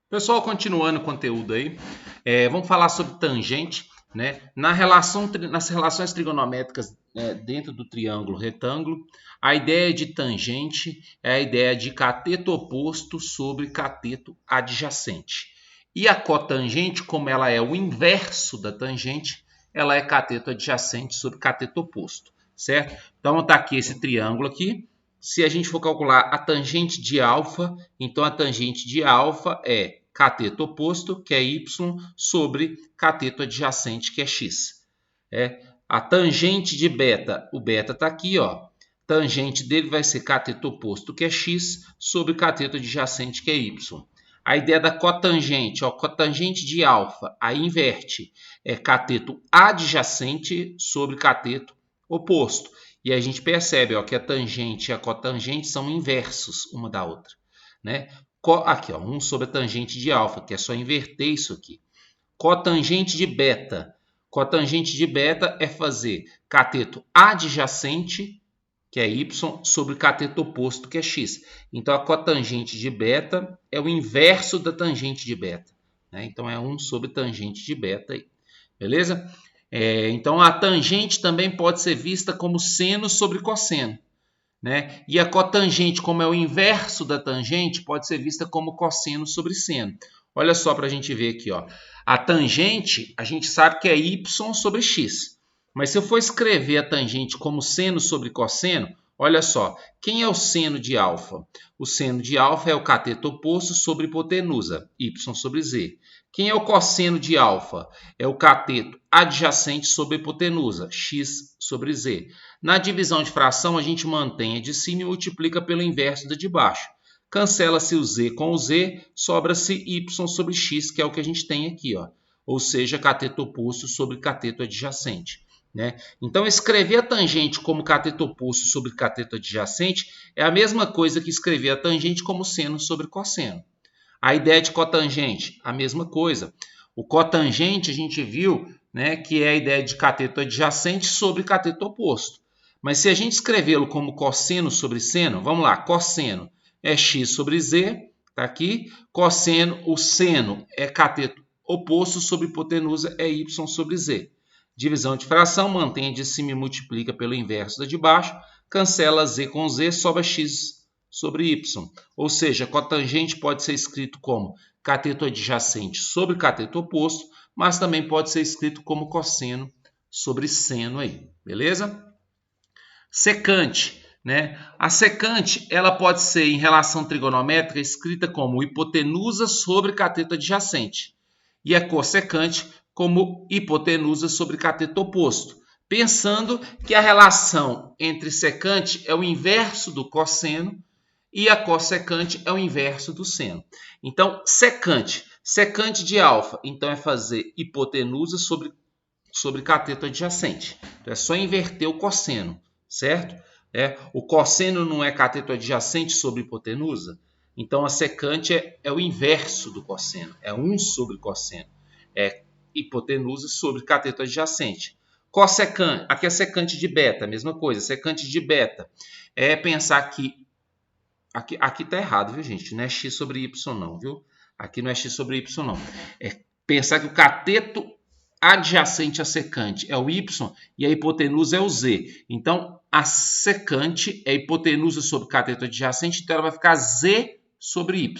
Pessoal, continuando o conteúdo aí, vamos falar sobre tangente, né? Nas relações trigonométricas dentro do triângulo retângulo, a ideia de tangente é a ideia de cateto oposto sobre cateto adjacente. E a cotangente, como ela é o inverso da tangente, ela é cateto adjacente sobre cateto oposto, certo? Então está aqui esse triângulo aqui. Se a gente for calcular a tangente de alfa, então a tangente de alfa é cateto oposto, que é y, sobre cateto adjacente, que é x. A tangente de beta, o beta está aqui, ó. Tangente dele vai ser cateto oposto, que é x, sobre cateto adjacente, que é y. A ideia da cotangente, ó, cotangente de alfa, aí inverte, é cateto adjacente sobre cateto oposto. E a gente percebe, ó, que a tangente e a cotangente são inversos uma da outra, né? Aqui, ó, 1 sobre a tangente de alfa, que é só inverter isso aqui. Cotangente de beta. Cotangente de beta é fazer cateto adjacente, que é y, sobre cateto oposto, que é x. Então, a cotangente de beta é o inverso da tangente de beta, né? Então, é 1 sobre tangente de beta aí. Beleza? Então, a tangente também pode ser vista como seno sobre cosseno, né? E a cotangente, como é o inverso da tangente, pode ser vista como cosseno sobre seno. Olha só para a gente ver aqui, ó. A tangente, a gente sabe que é y sobre x. Mas se eu for escrever a tangente como seno sobre cosseno, olha só. Quem é o seno de alfa? O seno de alfa é o cateto oposto sobre hipotenusa, y sobre z. Quem é o cosseno de alfa? É o cateto adjacente sobre hipotenusa, x sobre z. Na divisão de fração, a gente mantém a de cima e multiplica pelo inverso da de baixo. Cancela-se o z com o z, sobra-se y sobre x, que é o que a gente tem aqui, ó. Ou seja, cateto oposto sobre cateto adjacente, né? Então, escrever a tangente como cateto oposto sobre cateto adjacente é a mesma coisa que escrever a tangente como seno sobre cosseno. A ideia de cotangente, a mesma coisa. O cotangente a gente viu, né, que é a ideia de cateto adjacente sobre cateto oposto. Mas se a gente escrevê-lo como cosseno sobre seno, vamos lá, cosseno é x sobre z, tá aqui. Cosseno, o seno é cateto oposto sobre hipotenusa, é y sobre z. Divisão de fração, mantém a de cima e multiplica pelo inverso da de baixo. Cancela z com z, sobra x sobre y. Ou seja, cotangente pode ser escrito como cateto adjacente sobre cateto oposto, mas também pode ser escrito como cosseno sobre seno aí, beleza? Secante, né? A secante, ela pode ser em relação trigonométrica escrita como hipotenusa sobre cateto adjacente e a cossecante como hipotenusa sobre cateto oposto, pensando que a relação entre secante é o inverso do cosseno e a cossecante é o inverso do seno. Então, secante de alfa, então é fazer hipotenusa sobre cateto adjacente. Então, é só inverter o cosseno, certo? O cosseno não é cateto adjacente sobre hipotenusa? Então, a secante é o inverso do cosseno, é 1 sobre cosseno. É hipotenusa sobre cateto adjacente. Cossecante, aqui é secante de beta, a mesma coisa. Secante de beta é pensar que aqui tá errado, viu, gente? Não é x sobre y, não, viu? Aqui não é x sobre y, não. É pensar que o cateto adjacente a secante é o y e a hipotenusa é o z. Então, a secante é hipotenusa sobre cateto adjacente, então ela vai ficar z sobre y.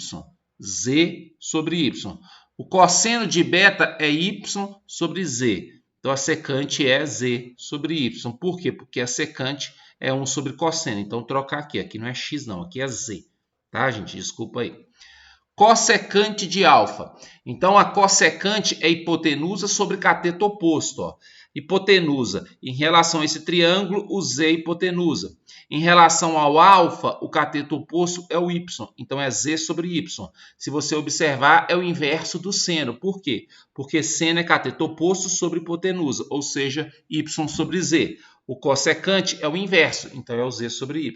Z sobre y. O cosseno de beta é y sobre z. Então, a secante é z sobre y. Por quê? Porque a secante é 1 sobre cosseno. Então, trocar aqui. Aqui não é x, não. Aqui é z. Tá, gente? Desculpa aí. Cossecante de alfa. Então, a cossecante é hipotenusa sobre cateto oposto. Ó. Hipotenusa. Em relação a esse triângulo, o z é hipotenusa. Em relação ao alfa, o cateto oposto é o y. Então, é z sobre y. Se você observar, é o inverso do seno. Por quê? Porque seno é cateto oposto sobre hipotenusa, ou seja, y sobre z. O cossecante é o inverso, então é o z sobre y.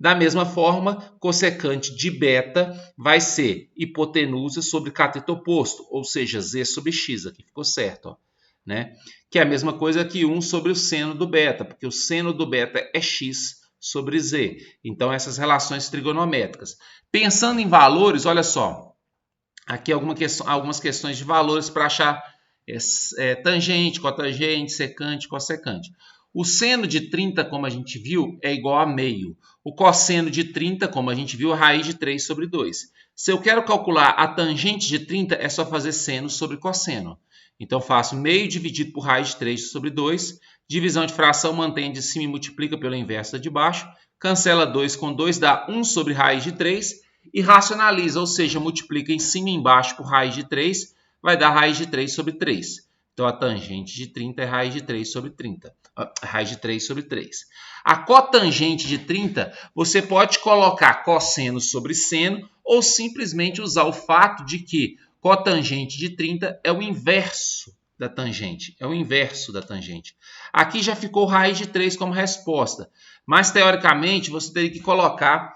Da mesma forma, cossecante de beta vai ser hipotenusa sobre cateto oposto, ou seja, z sobre x. Aqui ficou certo, ó, né? Que é a mesma coisa que 1 sobre o seno do beta, porque o seno do beta é x sobre z. Então, essas relações trigonométricas. Pensando em valores, olha só. aqui algumas questões de valores para achar tangente, cotangente, secante, cossecante. O seno de 30, como a gente viu, é igual a meio. O cosseno de 30, como a gente viu, é raiz de 3 sobre 2. Se eu quero calcular a tangente de 30, é só fazer seno sobre cosseno. Então, faço meio dividido por raiz de 3 sobre 2. Divisão de fração, mantém de cima e multiplica pelo inverso de baixo. Cancela 2 com 2, dá 1 sobre raiz de 3. E racionaliza, ou seja, multiplica em cima e embaixo por raiz de 3, vai dar raiz de 3 sobre 3. Então, a tangente de 30 é raiz de 3 sobre 30. Raiz de 3 sobre 3. A cotangente de 30, você pode colocar cosseno sobre seno ou simplesmente usar o fato de que cotangente de 30 é o inverso da tangente. É o inverso da tangente. Aqui já ficou raiz de 3 como resposta. Mas, teoricamente, você teria que colocar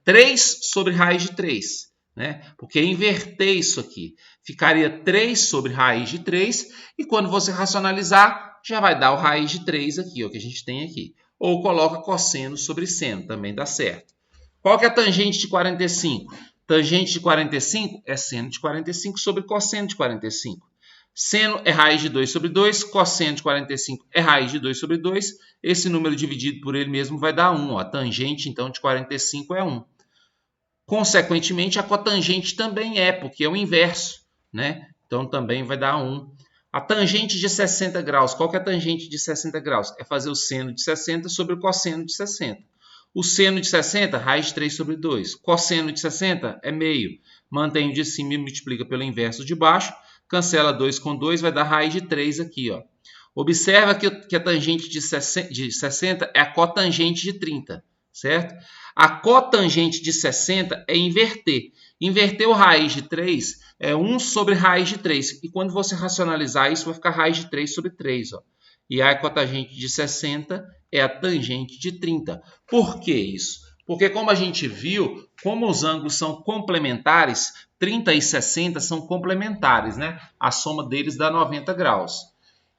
3 sobre raiz de 3. Né? Porque inverter isso aqui. Ficaria 3 sobre raiz de 3. E quando você racionalizar, já vai dar o raiz de 3 aqui, ó, que a gente tem aqui. Ou coloca cosseno sobre seno, também dá certo. Qual que é a tangente de 45? Tangente de 45 é seno de 45 sobre cosseno de 45. Seno é raiz de 2 sobre 2, cosseno de 45 é raiz de 2 sobre 2. Esse número dividido por ele mesmo vai dar 1. Ó. A tangente, então, de 45 é 1. Consequentemente, a cotangente também é, porque é o inverso. Né? Então, também vai dar 1. A tangente de 60 graus. Qual que é a tangente de 60 graus? É fazer o seno de 60 sobre o cosseno de 60. O seno de 60, raiz de 3 sobre 2. Cosseno de 60 é meio. Mantém o de cima e multiplica pelo inverso de baixo. Cancela 2 com 2, vai dar raiz de 3 aqui. Ó. Observa que a tangente de 60 é a cotangente de 30, certo? A cotangente de 60 é inverter. Inverter o raiz de 3 é 1 sobre raiz de 3. E quando você racionalizar isso, vai ficar raiz de 3 sobre 3. Ó. E a cotangente de 60 é a tangente de 30. Por que isso? Porque como a gente viu, como os ângulos são complementares, 30 e 60 são complementares, né? A soma deles dá 90 graus.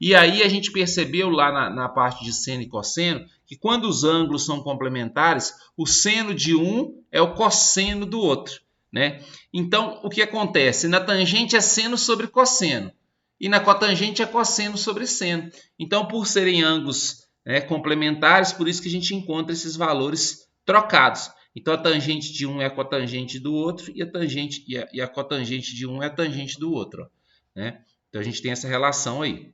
E aí a gente percebeu lá na parte de seno e cosseno que quando os ângulos são complementares, o seno de um é o cosseno do outro. Né? Então, o que acontece? Na tangente é seno sobre cosseno e na cotangente é cosseno sobre seno. Então, por serem ângulos complementares, por isso que a gente encontra esses valores trocados. Então, a tangente de um é a cotangente do outro e a cotangente de um é a tangente do outro. Né? Então, a gente tem essa relação aí.